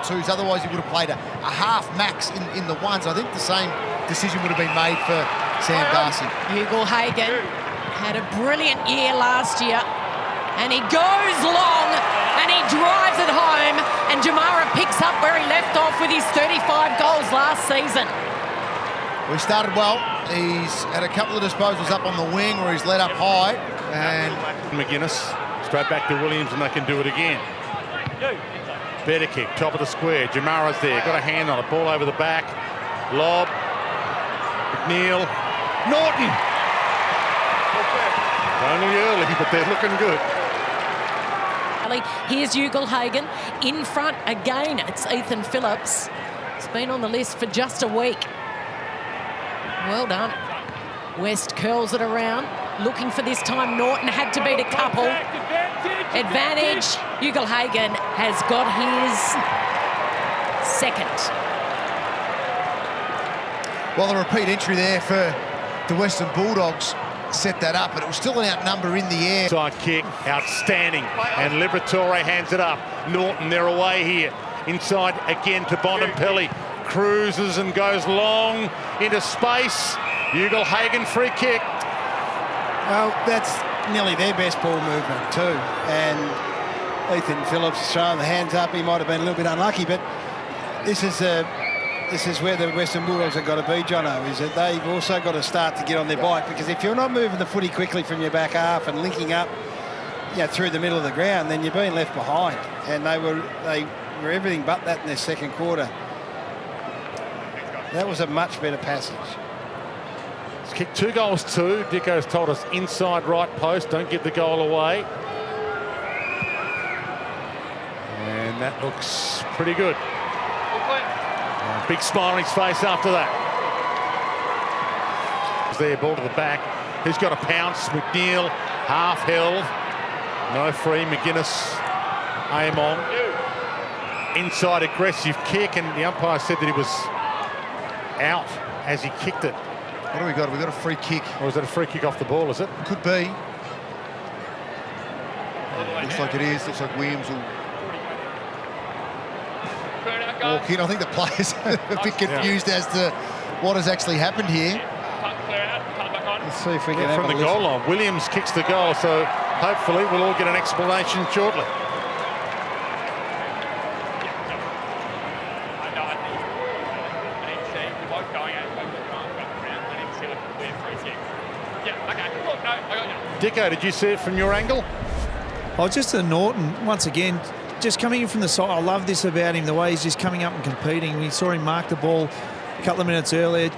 twos. Otherwise, he would have played a half max in the ones. I think the same decision would have been made for Sam Darcy. Ugle-Hagan had a brilliant year last year, and he goes long and he drives it home, and Jamara picks up where he left off with his 35 goals last season. We started well. He's had a couple of disposals up on the wing where he's led up high, and McGuinness straight back to Williams, and they can do it again. Better kick, top of the square. Jamara's there, got a hand on it, ball over the back. Lob. McNeil. Norton. Only early, but they're looking good. Here's Ugle-Hagan in front again. It's Ethan Phillips. He's been on the list for just a week. Well done. West curls it around, looking for this time. Norton had to beat a couple. Advantage. Ugle-Hagan has got his second. Well, the repeat entry there for the Western Bulldogs set that up, but it was still an outnumber in the air. Side kick, outstanding, and Liberatore hands it up. Norton, they're away here. Inside again to Bontempelli. Cruises and goes long into space. Ugle-Hagan free kick. Well, that's nearly their best ball movement too. And Ethan Phillips throwing the hands up. He might have been a little bit unlucky, but this is where the Western Bulldogs have got to be, Jono, is that they've also got to start to get on their bike, because if you're not moving the footy quickly from your back half and linking up through the middle of the ground, then you're being left behind. And they were everything but that in their second quarter. That was a much better passage. It's kicked 2 goals 2. Dicko's told us inside right post, don't give the goal away. And that looks pretty good. Big smile on his face after that. There, ball to the back. Who's got a pounce? McNeil, half held. No free. McGuinness, aim on. Inside aggressive kick, and the umpire said that he was out as he kicked it. What do we got? We got a free kick. Or is that a free kick off the ball, is it? Could be. Looks like it is. Looks like Williams will walk in. I think the players are a bit confused as to what has actually happened here. Let's see if we can from the goal line. Williams kicks the goal, so hopefully we'll all get an explanation shortly. Dicko, did you see it from your angle? Oh, just the Norton, once again, just coming in from the side. I love this about him, the way he's just coming up and competing. We saw him mark the ball a couple of minutes earlier.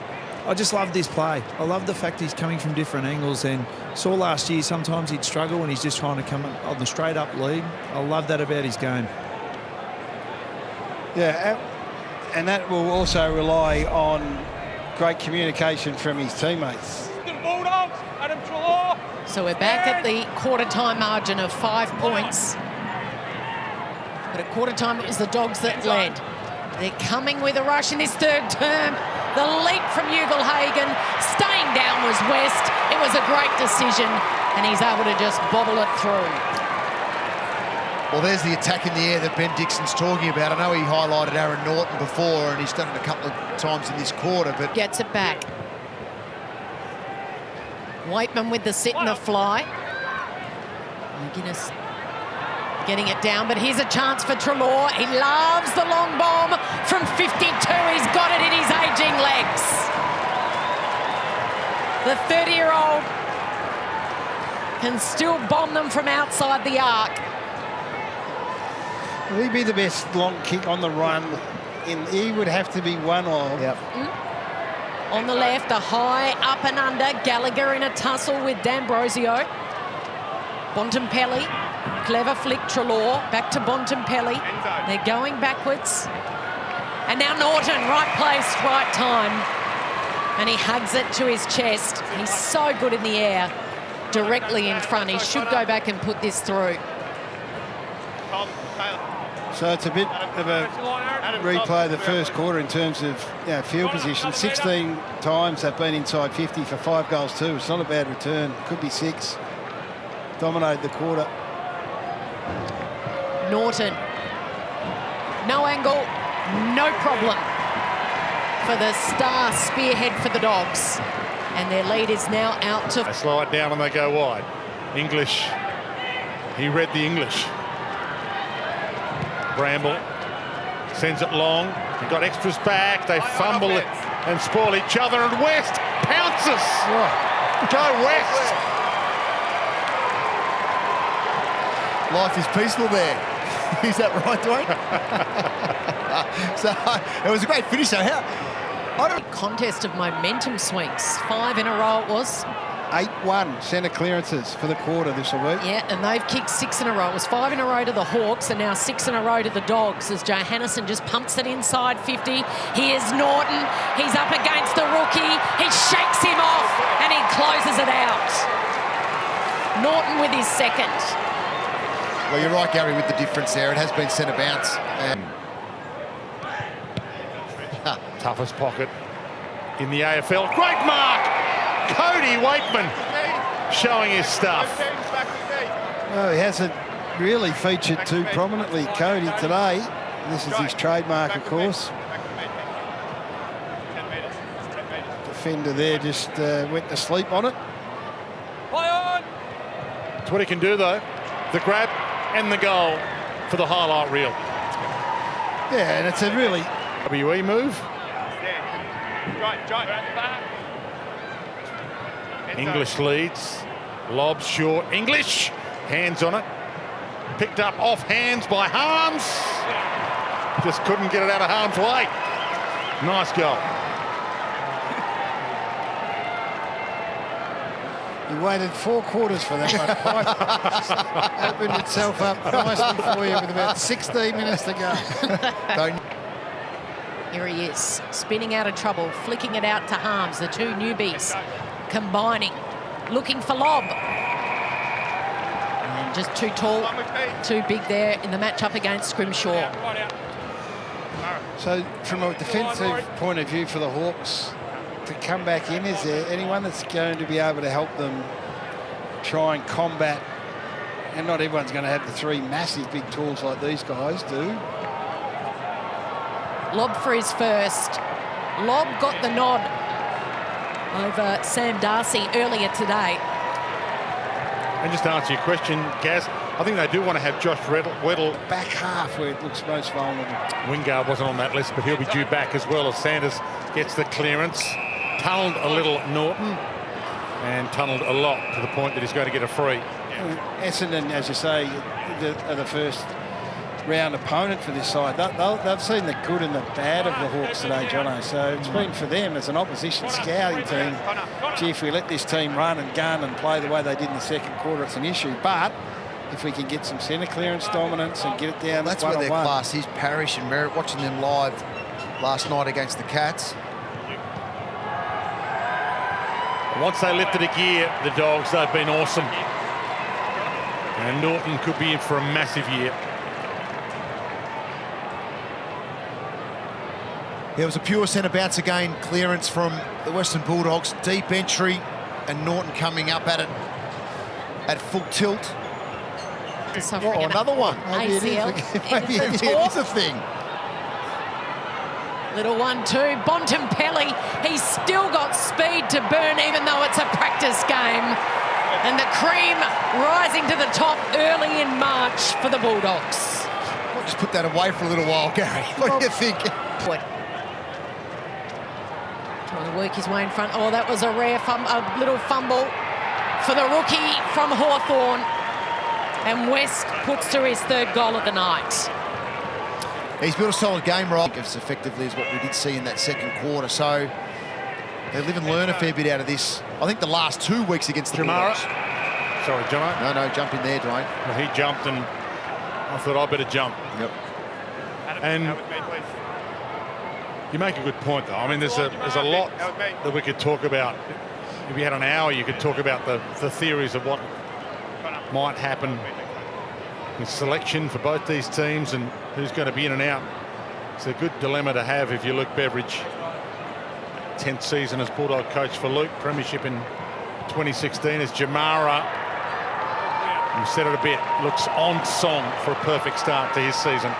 I just love this play. I love the fact he's coming from different angles, and saw last year sometimes he'd struggle when he's just trying to come on the straight up lead. I love that about his game. Yeah, and that will also rely on great communication from his teammates. So we're back at the quarter-time margin of 5 points. But at quarter-time, it was the Dogs that led. They're coming with a rush in this third term. The leap from Ugle-Hagan. Staying down was West. It was a great decision, and he's able to just bobble it through. Well, there's the attack in the air that Ben Dixon's talking about. I know he highlighted Aaron Norton before, and he's done it a couple of times in this quarter, but gets it back. Waitman with the sit and the fly. McGuinness getting it down, but here's a chance for Treloar. He loves the long bomb from 52. He's got it in his ageing legs. The 30-year-old can still bomb them from outside the arc. Will he be the best long kick on the run? He would have to be one of. Yep. On the left, a high up and under. Gallagher in a tussle with D'Ambrosio. Bontempelli, clever flick. Treloar back to Bontempelli. They're going backwards. And now Norton, right place, right time. And he hugs it to his chest. He's so good in the air, directly in front. He should go back and put this through. So it's a bit of a replay of the first quarter in terms of field position. 16 times they've been inside 50 for 5 goals too. It's not a bad return. Could be 6. Dominated the quarter. Norton. No angle. no problem for the star spearhead for the Dogs. And their lead is now out to... They slow it down and they go wide. English. He read the English. Bramble sends it long. He got extras back. They fumble it and spoil each other. And West pounces. Go West. Life is peaceful there. Is that right, Dwayne? So it was a great finish. So contest of momentum swings. 5 in a row it was. 8-1 centre clearances for the quarter this will be. Yeah, and they've kicked 6 in a row. It was 5 in a row to the Hawks and now 6 in a row to the Dogs as Johannesson just pumps it inside 50. Here's Norton. He's up against the rookie. He shakes him off and he closes it out. Norton with his second. Well, you're right, Gary, with the difference there. It has been centre bounce. Toughest pocket in the AFL. Great mark! Cody Wakeman showing his stuff. Well, he hasn't really featured too prominently, Cody, today. This is his trademark, of course. Defender there just went to sleep on it. That's what he can do, though. The grab and the goal for the highlight reel. Yeah, and it's a really... WE move. English leads. Lob short. English. Hands on it. Picked up off hands by Harms. Just couldn't get it out of harm's way. Nice goal. He waited 4 quarters for that one. Opened itself up nicely for you with about 16 minutes to go. Here he is, spinning out of trouble, flicking it out to Harms. The two newbies combining, looking for lob. And just too tall, too big there in the matchup against Scrimshaw. So from a defensive point of view for the Hawks, to come back in, is there anyone that's going to be able to help them try and combat? And not everyone's going to have the 3 massive big tools like these guys do. Lob for his first. Lob got the nod over Sam Darcy earlier today. And just to answer your question, Gaz, I think they do want to have Josh Weddle. Back half where it looks most vulnerable. Wingard wasn't on that list, but he'll be due back as well as Sanders gets the clearance. Tunnelled a little Norton and tunnelled a lot to the point that he's going to get a free. Essendon, as you say, are the first round opponent for this side. They've seen the good and the bad of the Hawks today, Jono. So it's been for them as an opposition scouting team. Gee, if we let this team run and gun and play the way they did in the second quarter, it's an issue. But if we can get some centre clearance dominance and get it down, that's where their class is. Parrish and Merritt, watching them live last night against the Cats. Once they lifted a gear, the Dogs, they've been awesome. And Norton could be in for a massive year. There was a pure centre bounce again, clearance from the Western Bulldogs, deep entry, and Norton coming up at it at full tilt. Oh, another one. ACL. Maybe it is a thing. Little 1-2, Bontempelli, he's still got speed to burn even though it's a practice game. And the cream rising to the top early in March for the Bulldogs. I'll just put that away for a little while, Gary. What do you think? Trying to work his way in front. Oh, that was a rare a little fumble for the rookie from Hawthorn. And West puts through his 3rd goal of the night. He's built a solid game, right? As effectively as what we did see in that second quarter. So they live and learn a fair bit out of this. I think the last 2 weeks against the Jamara. Bulldogs. Sorry, Jono. No, jump in there, Dwayne. Well, he jumped and I thought I better jump. Yep. And you make a good point, though. I mean, there's a lot that we could talk about. If we had an hour, you could talk about the theories of what might happen in selection for both these teams and who's going to be in and out. It's a good dilemma to have if you're Luke Beveridge. 10th season as Bulldog coach for Luke. Premiership in 2016 as Jamara, we've said it a bit, looks on song for a perfect start to his season.